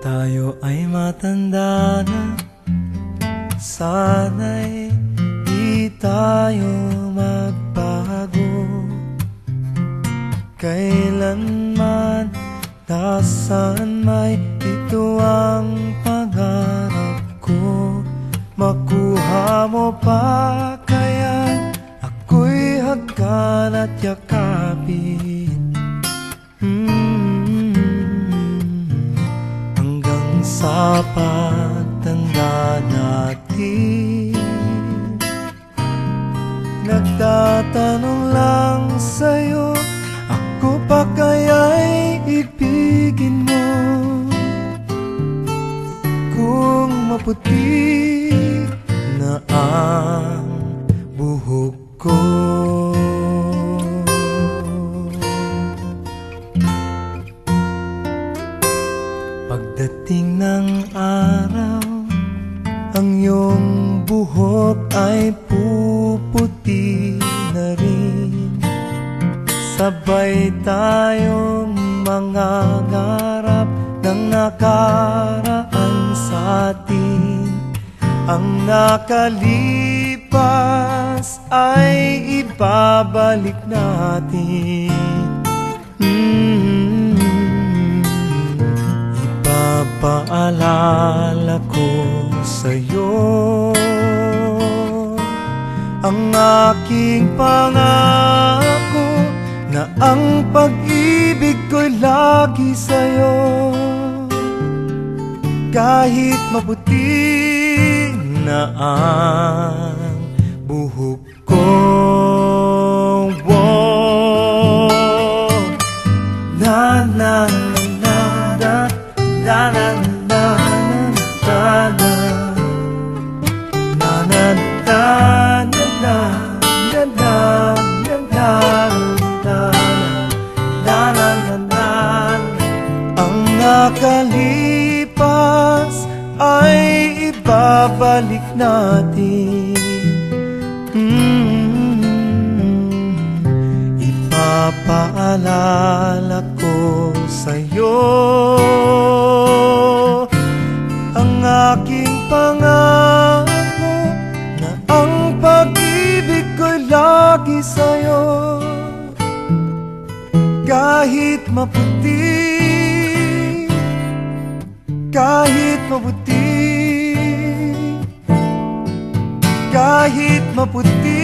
tayo ay matanda na, sana'y di tayo magbago. Kailanman, nasaan may ito ang pangarap ko. Makuha mo pa kaya ako'y hagkan at yakapin, hanggang sa pagtanda natin. Nagtatanong lang sa'yo, ako pa kaya'y ibigin mo? Kung maputi na ang buhok ko, pagdating ng araw, ang iyong buhok ay puputi na rin. Sabay tayong mangangarap ng nakaraan sa atin. Ang nakalipas ay ibabalik natin. Ipapaalala ko sa'yo ang aking pangako, na ang pag-ibig ko'y lagi sa'yo. Kahit maputi na ang buhok ko, na na na na na na na na na nakalipas ay ibabalik natin. Ipapaalala ko sa'yo ang aking pangako, na ang pag-ibig ko'y lagi sa'yo. Kahit maputi, kahit maputi, kahit maputi,